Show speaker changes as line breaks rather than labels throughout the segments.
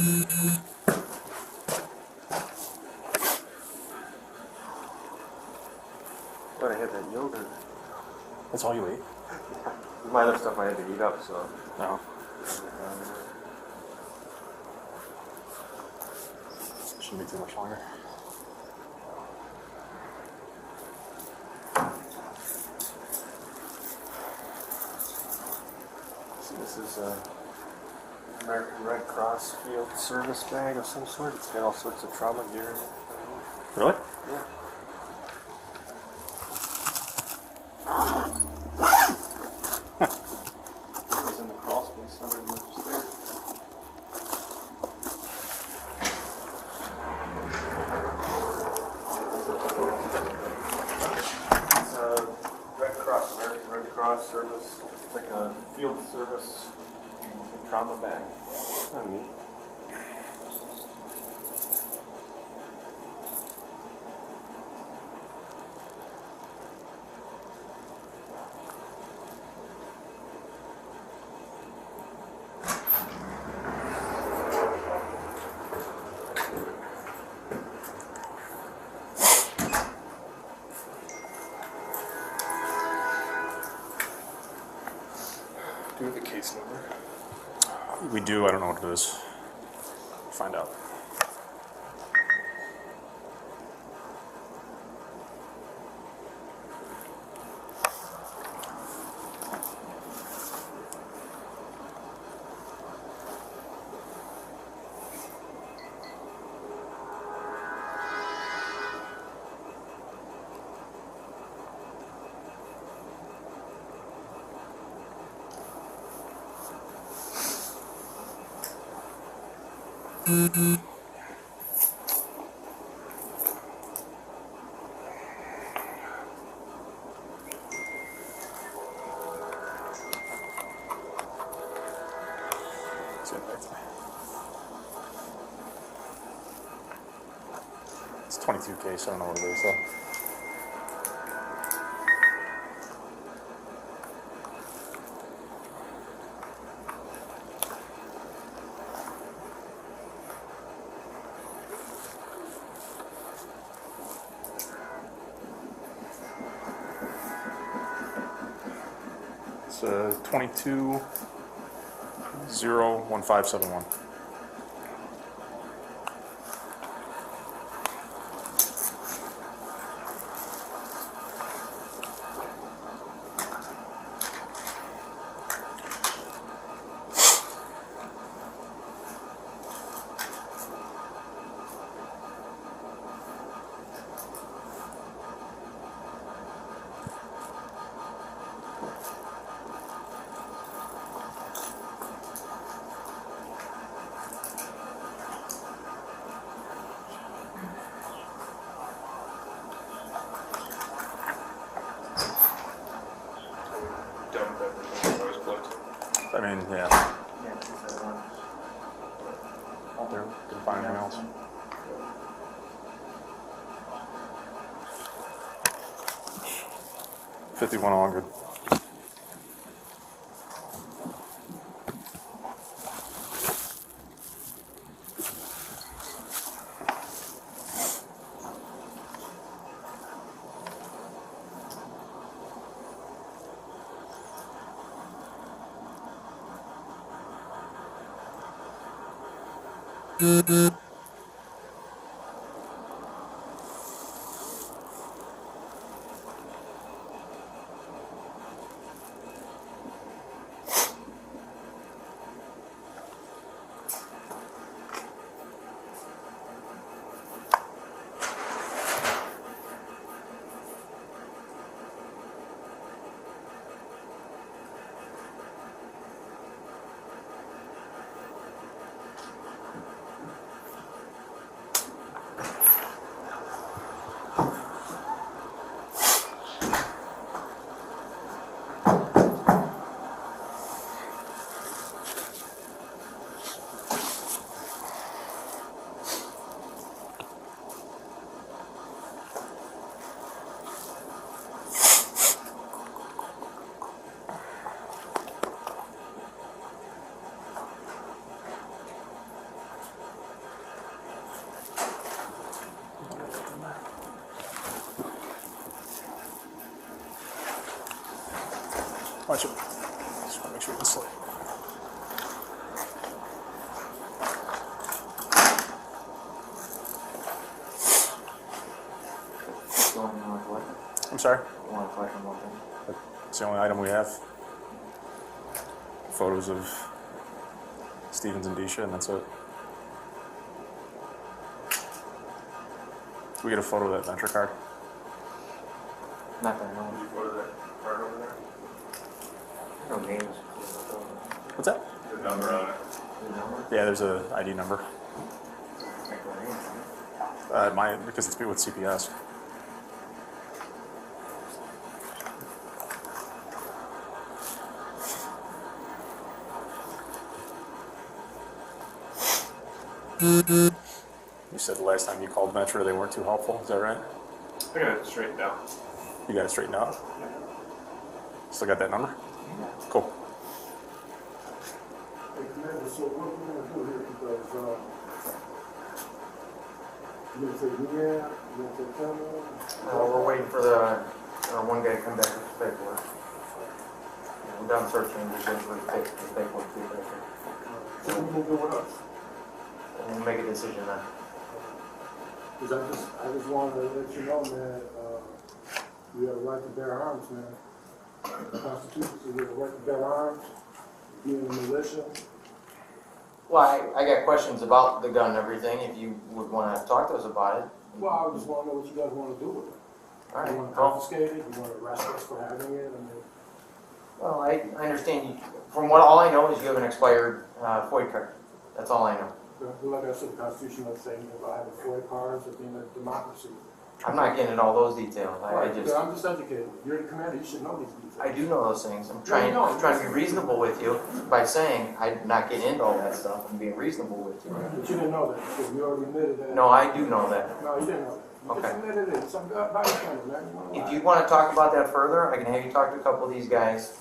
But I had that yogurt.
That's all you ate?
My other stuff I had to eat up, so.
No. Shouldn't be too much longer.
So this is a American Red Cross field service bag of some sort. It's got all sorts of trauma gear in it.
Really?
Yeah. It's in the crawl space somewhere upstairs. It's a Red Cross, American Red Cross service. It's like a field service trauma bag. I mean. Do the case number.
We do. I don't know what it is. Find out. It's 22K, so I don't know what it is though. It's 22-01571. I mean, yeah.
Yeah, it's that one.
Out there, didn't find anything else. $5100. Watch it. Just want to make sure it's slick. I'm sorry? It's the only item we have. Photos of Stevens and Disha, and that's it. Can we get a photo of that venture card?
Not that I know.
Did you go to that card over there?
No names.
What's that?
The number on it.
The number?
Yeah, there's a ID number.
Like the name.
Because it's with CPS. You said the last time you called Metro they weren't too helpful, is that right?
I got it straightened out.
You got it straightened out? Still got that number? Cool.
Hey, Commander, so what we're gonna do here, because, you gonna take me out, you gonna take Tom out?
We're waiting for the, one guy to come back with the paperwork. We're done searching, we're waiting for the paperwork to be back here.
So what you gonna do with us?
And we'll make a decision then.
Because I just wanted to let you know, man, we have a right to bear arms, man. The Constitution says we have a right to bear arms, be in the militia.
Well, I got questions about the gun and everything, if you would want to talk to us about it.
Well, I just wanna know what you guys wanna do with it.
All right.
You wanna
Well,
confiscate it, you wanna arrest us for having it, I mean,
well, I understand you, from what all I know is you have an expired FOIA card. That's all I know.
like I said, the Constitution doesn't say anything about having FOIA cards or being a democracy.
I'm not getting into all those details.
Right, I'm just educated. You're the commander, you should know these details.
I do know those things. I'm trying to be reasonable with you by saying I'm not getting into all that stuff. I'm being reasonable with you.
But you didn't know that, because you already admitted that.
No, I do know that.
No, you didn't know that. You
Okay.
just admitted it. Some body camera, man. You wanna
If
lie.
you want to talk about that further, I can have you talk to a couple of these guys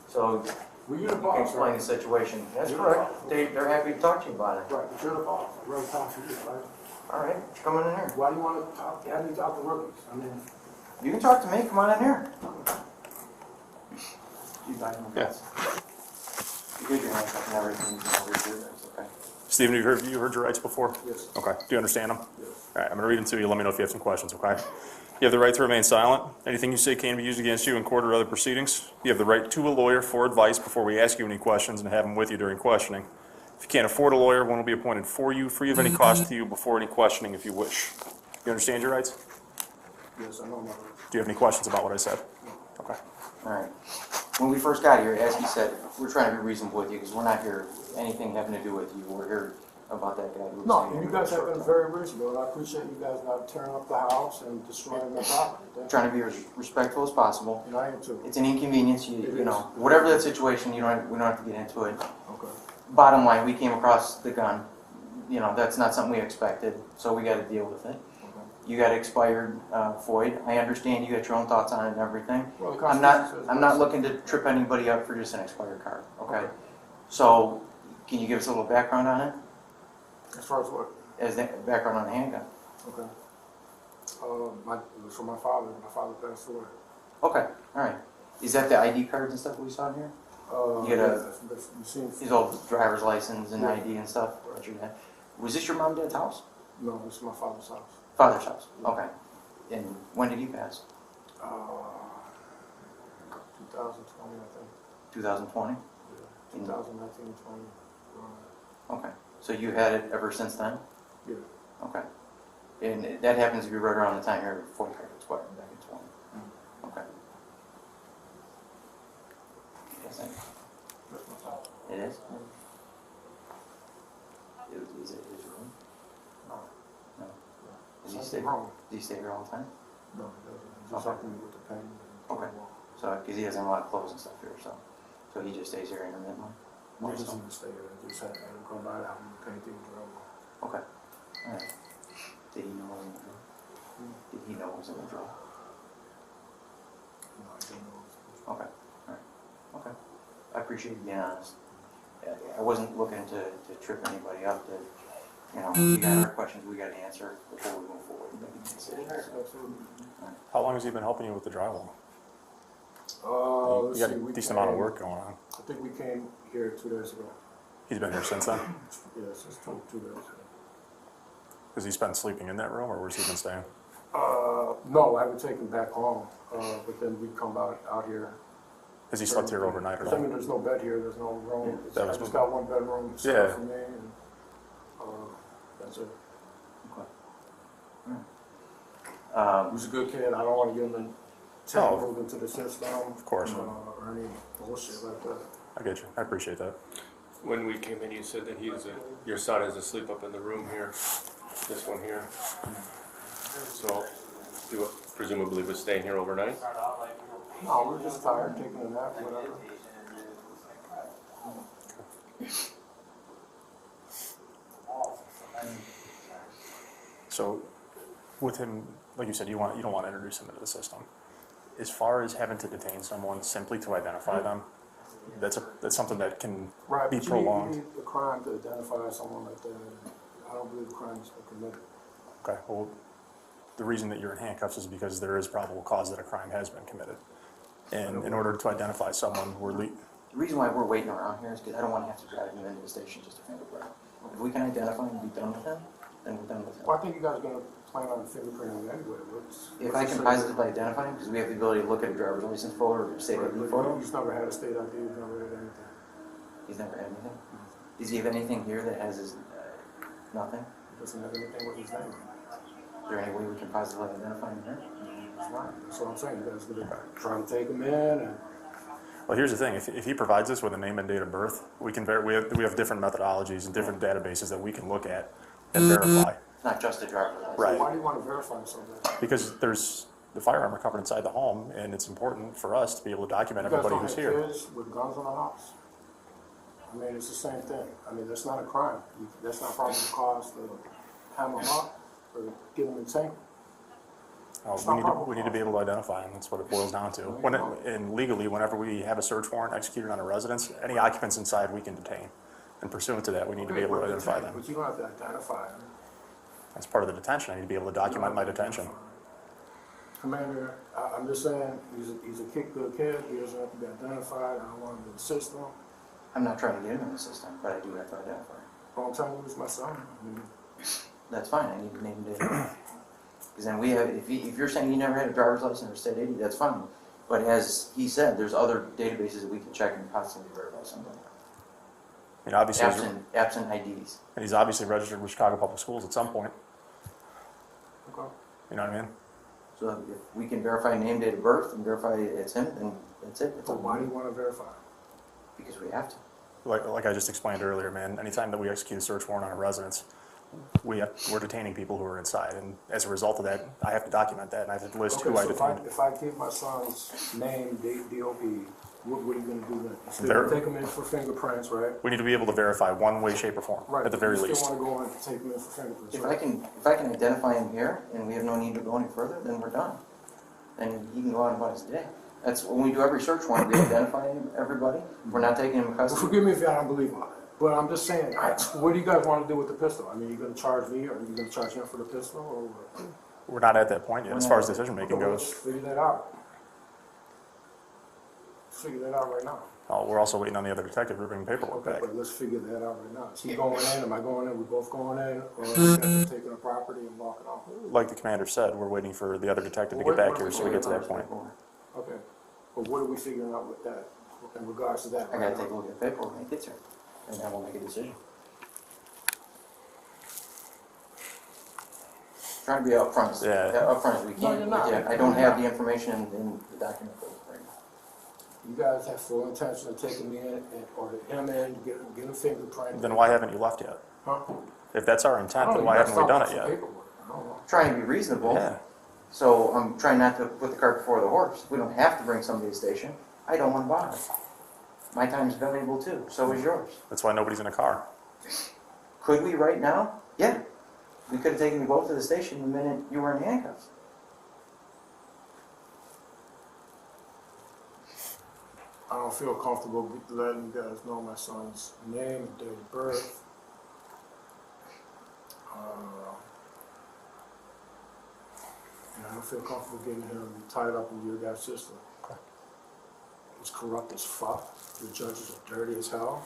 so
Were you the
you can
boss,
explain
right?
the situation. That's
You're
correct.
the boss.
They're happy to talk to you about it.
Right, but you're the boss. I'd rather talk to you, right?
All right, come on in here.
Why do you want to talk, I need to talk to rookies? I mean,
You can talk to me. Come on in here. You buy them.
Yes.
You get your hands up and everything. You can overdo it. It's okay.
Steven, have you heard your rights before?
yes,
Okay. Do you understand them?
yes.
All right, I'm going to read them to you. Let me know if you have some questions, okay? You have the right to remain silent. Anything you say can be used against you in court or other proceedings. You have the right to a lawyer for advice before we ask you any questions and have them with you during questioning. If you can't afford a lawyer, one will be appointed for you, free of any cost to you before any questioning if you wish. You understand your rights?
Yes, I know my rights.
Do you have any questions about what I said? Okay.
All right. When we first got here, as he said, we're trying to be reasonable with you because we're not here anything having to do with you. We're here about that guy. who was
No,
saying
you guys have been very reasonable, and I appreciate you guys not tearing up the house and destroying the property.
trying to be as respectful as possible.
And I am too.
It's an inconvenience. You
It
know, whatever that situation, we don't have to get into it.
Okay.
Bottom line, we came across the gun. You know, that's not something we expected, so we got to deal with it. You got expired FOIA. I understand you got your own thoughts on it and everything.
Well, the
I'm
Constitution says
not. I'm not
that's-
looking to trip anybody up for just an expired card. Okay.
Okay.
So, can you give us a little background on it?
As far as what?
As the background on the handgun.
Okay. It was from my father. My father passed away.
Okay. All right. Is that the ID cards and stuff we saw here? You got a-
you seen?
His old driver's license and
Yeah.
ID and stuff. That you had. Was this your mom and dad's house?
No, this is my father's house.
Father's house. Okay. And when did he pass?
2020, I think.
2020.
Yeah. 2019, 20.
Okay. So you had it ever since then?
Yeah.
Okay. And that happens to be right around the time your FOIA card expired back in 20. Okay. Yes,
That's my father.
it is? Is it his room?
No.
No. Does he
Something
stay,
wrong.
does he stay here all the time?
No, he doesn't. He's just
Okay.
helping me with the pain.
Okay. So, because he doesn't have a lot of clothes and stuff here, so he just stays here intermittently?
He doesn't even stay there. I just had him come by the house and paint things around.
Okay. All right. Did he know it was in the drawer? Did he know it was in the drawer?
No, I didn't know.
Okay. All right. Okay. I appreciate you being honest. I wasn't looking to trip anybody up. That we got our questions we got to answer before we move forward. and make a decision. So,
Absolutely.
How long has he been helping you with the drywall? You
Let's
got
see,
a
we
decent amount of
came-
work going on.
I think we came here 2 days ago.
He's been here since then.
Yeah, since 2 days ago.
Has he spent sleeping in that room, or where's he been staying?
No, I would take him back home, but then we'd come out here.
Has he slept here overnight or
I mean,
not?
there's no bed here, there's no room.
That
I
was-
just got 1 bedroom, it's
Yeah.
for me, and, that's it. He's a good kid, I don't wanna get him in, tangled into the system.
Of course.
Or any bullshit like that.
I get you. I appreciate that.
When we came in, you said that your son is asleep up in the room here, this one here. So, you presumably was staying here overnight?
No, we're just tired, taking a nap, whatever.
So, with him, like you said, you don't want to introduce him into the system. As far as having to detain someone simply to identify them, that's something that can
Right,
be
but you
prolonged.
need a crime to identify someone like that, and I don't believe the crime has been committed.
Okay. Well, the reason that you're in handcuffs is because there is probable cause that a crime has been committed. And in order to identify someone,
The reason why we're waiting around here is because I don't want to have to drive him into the station just to fingerprint. If we can identify him and be done with him, then we're done with him.
Well, I think you guys are gonna plan on fingerprinting him anyway.
If I can positively identify him, because we have the ability to look at a driver's license photo or state ID photo,
He's never had a state ID, he's never had anything.
he's never had anything. Does he have anything here that has his, nothing?
He doesn't have anything with his name.
Is there any way we can positively identify him here?
That's right, that's what I'm saying, you guys are gonna try to take him in, and
Well, here's the thing. If he provides us with a name and date of birth, we have different methodologies and different databases that we can look at and verify.
Not just a driver's license.
Right.
why do you wanna verify something?
Because there's the firearm recovered inside the home, and it's important for us to be able to document
You guys
everybody
don't
who's
have
here.
kids with guns in the house? I mean, it's the same thing. I mean, that's not a crime. That's not probably cause to hammer them up or get them entangled.
We need to be able to identify them. That's what it boils down to. And legally, whenever we have a search warrant executed on a residence, any occupants inside we can detain. And pursuant to that, we need to be able to identify them.
But you don't have to identify them.
That's part of the detention. I need to be able to document my detention.
Commander, I'm just saying, he's a good kid, he doesn't have to be identified, I don't want him in the system.
I'm not trying to get him in the system, but I do have to identify him.
But I'm telling you, he's my son. I mean,
That's fine, I need to name and date of birth. Because then we have, if you're saying you never had a driver's license or state ID, that's fine. But as he said, there's other databases that we can check and possibly verify somebody.
I mean, obviously,
Absent IDs.
and he's obviously registered with Chicago Public Schools at some point.
okay.
You know what I mean?
So if we can verify name, date of birth, and verify it's him, then that's it. It's
So
all
why do you want to verify?
because we have to.
Like I just explained earlier, man, anytime that we execute a search warrant on a residence, we're detaining people who are inside. And as a result of that, I have to document that, and I have to list
Okay,
who I
so
detained.
if I give my son's name, date, DOB, what are you gonna do then? Still
Ver-
take him in for fingerprints, right?
We need to be able to verify one way, shape, or form,
Right.
at the very
You
least.
still wanna go and take him in for fingerprints,
If
right?
I can identify him here, and we have no need to go any further, then we're done. And he can go on about his day. That's when we do every search warrant, we identify everybody. We're not taking him in custody.
Forgive me if I don't believe on it, but I'm just saying, what do you guys wanna do with the pistol? I mean, you gonna charge me, or are you gonna charge him for the pistol, or what?
We're not at that point yet, as far as decision-making
Okay, well, let's
goes.
figure that out. Let's figure that out right now.
We're also waiting on the other detective to bring paperwork
Okay,
back.
but let's figure that out right now. Is he going in, am I going in, we both going in, or are you guys taking the property and walking off?
Like the commander said, we're waiting for the other detective to get back here so we get to that point.
Okay, but what are we figuring out with that, in regards to that?
I gotta take a look at the paperwork when he gets here, and then we'll make a decision. Trying to be upfront,
Yeah.
upfront as we
No,
can.
you're not.
I don't have the information in the document right now.
You guys have full intention of taking me in, or him in, get a fingerprint?
Then why haven't you left yet?
Huh?
If that's our intent, then why haven't we done it yet?
I don't know.
Trying to be reasonable.
Yeah.
So I'm trying not to put the cart before the horse. We don't have to bring somebody to the station. I don't want to bother. My time's valuable too. So is yours.
That's why nobody's in a car.
Could we right now? Yeah. We could have taken you both to the station the minute you were in handcuffs.
I don't feel comfortable letting you guys know my son's name and date of birth. And I don't feel comfortable getting him tied up in your guys' system. is corrupt as fuck. The judges are dirty as hell.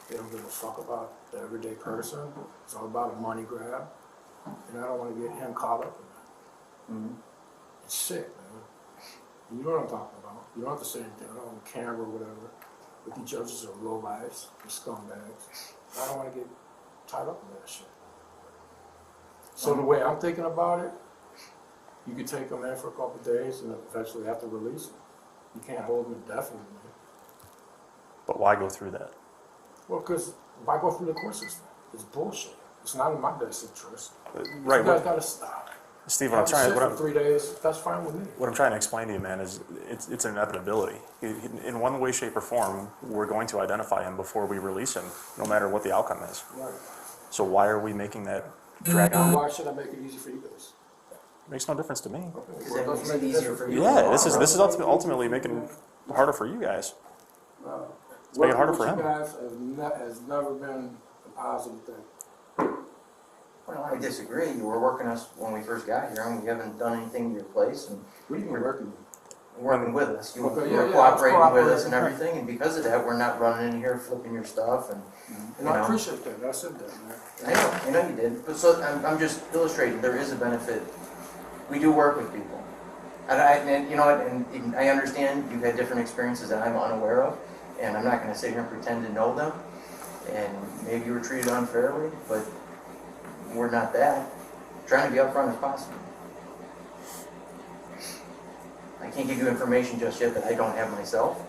They don't give a fuck about the everyday person. It's all about a money grab. And I don't want to get him caught up in that. It's sick, man. You know what I'm talking about. You don't have to say anything on camera or whatever. But these judges are low lives, they're scumbags. I don't want to get tied up in that shit. So the way I'm thinking about it, you could take them in for a couple of days and eventually have to release them. You can't hold them indefinitely.
But why go through that?
Well, because why go through the court system? It's bullshit. It's not in my best interest.
Right.
You guys gotta stop.
Steve,
Have them sit for 3 days, that's fine with me.
what I'm trying to explain to you, man, is it's an inevitability. In one way, shape, or form, we're going to identify him before we release him, no matter what the outcome is.
Right.
So why are we making that drag on?
Why should I make it easy for you guys?
Makes no difference to me.
Because that makes it easier for you.
Yeah, this is ultimately making it harder for you guys. It's making it harder for him.
You guys has never been a positive thing.
Well, I disagree. You were working us when we first got here, and we haven't done anything to your place, and
What do you mean working?
working with us. You
Okay,
were
yeah,
cooperating with us
cooperating.
and everything, and because of that, we're not running in here flipping your stuff, and,
And I appreciate that, I said that, man.
I know you did, but so, I'm just illustrating, there is a benefit. We do work with people. And you know what, and I understand you've had different experiences that I'm unaware of, and I'm not gonna sit here and pretend to know them, and maybe you were treated unfairly, but we're not that. Trying to be upfront as possible. I can't give you information just yet that I don't have myself.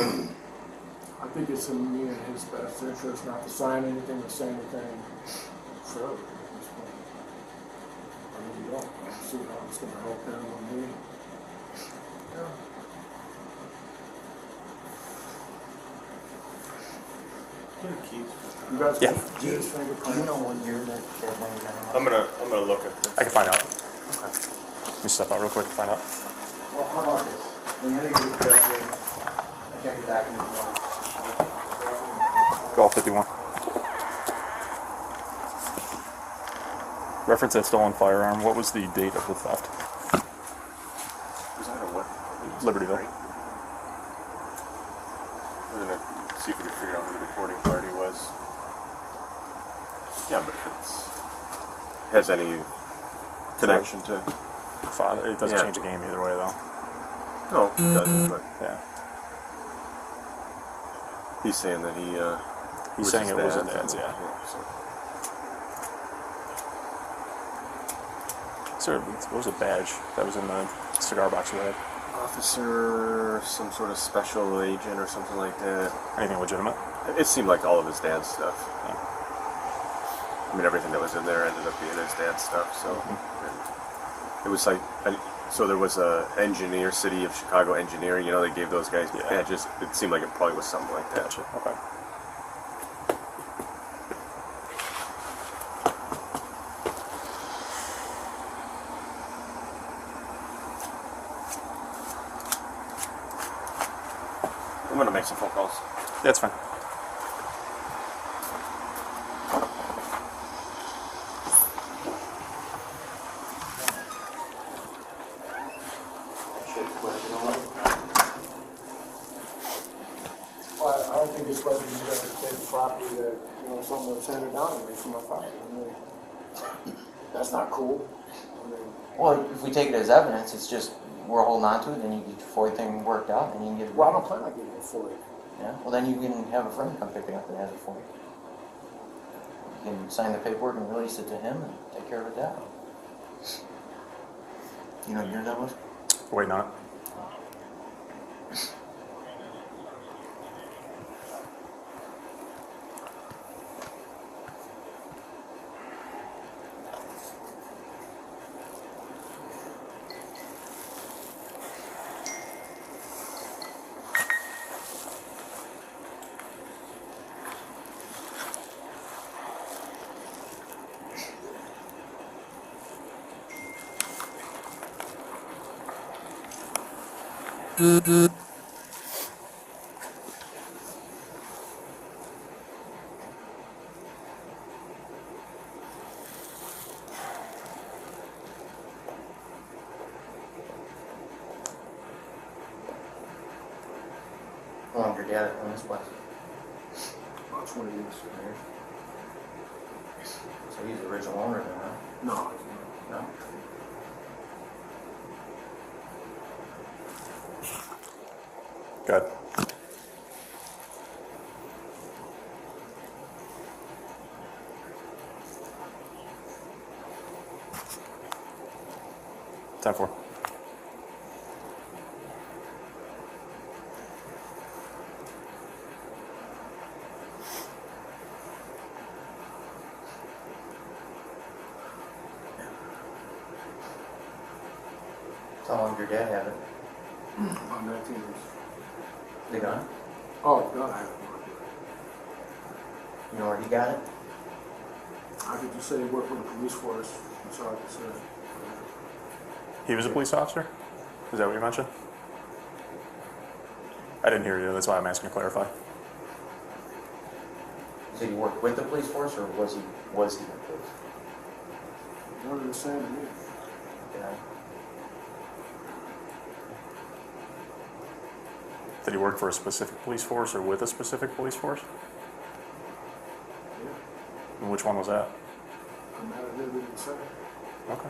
I think it's in me and his best interest not to sign anything or say anything further at this point. I really don't. I don't see how it's gonna help him or me. You guys
Yeah.
can get his
Do
fingerprint.
you know what year that went down?
I'm gonna look at
I can find out. Let me step out real quick and find out.
Well, how about this? When you're gonna get I check it back in the morning.
Golf 51. Reference that stolen firearm. What was the date of the theft?
Was that a what?
Libertyville.
We're gonna see if we can figure out who the recording party was. Yeah, but if it's has any connection to.
It doesn't
Yeah.
change the game either way, though.
No, it doesn't. But
Yeah.
he's saying that he.
He's
was
saying
his
it was his
dad's,
dad's, yeah.
so.
Sir, what was a badge that was in the cigar box we had?
Officer, some sort of special agent or something like that.
Anything legitimate?
It seemed like all of his dad's stuff.
Yeah.
I mean, everything that was in there ended up being his dad's stuff. So it was like, so there was a engineer, City of Chicago engineering. You know, they gave those guys
Yeah.
badges. It seemed like it probably was something like that.
Gotcha. Okay.
I'm gonna make some phone calls.
That's fine.
Well, I don't think it's supposed to be you guys to take the property that, you know, someone was handed down to me from my father. I mean, that's not cool. I mean,
Well, if we take it as evidence, it's just, we're holding on to it, then you get your FOIA thing worked out, and you can get it.
well, I don't plan on getting it for it.
Yeah, well then you can have a friend come pick it up and have it for you. You can sign the paperwork and release it to him and take care of it that way. You know what year that was?
Wait, not.
How long did your dad own this place?
About 20 years.
So he's the original owner then, huh?
No,
No?
Good. Time for.
So how long did your dad have it?
about 19 years.
The gun?
Oh, God, I have no idea.
You know where he got it?
I could just say he worked with the police force. That's all I can say.
He was a police officer? Is that what you mentioned? I didn't hear you, that's why I'm asking to clarify.
So he worked with the police force, or was he the police?
One and the same to me.
Yeah.
Did he work for a specific police force or with a specific police force?
Yeah.
And which one was that?
I'm not at liberty to say.
Okay.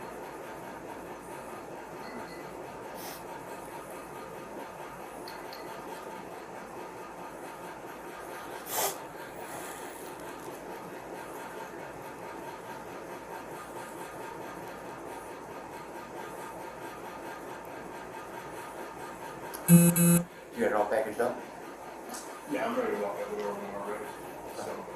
You got it all packaged up?
Yeah, I'm ready to walk out the door when we're ready. So.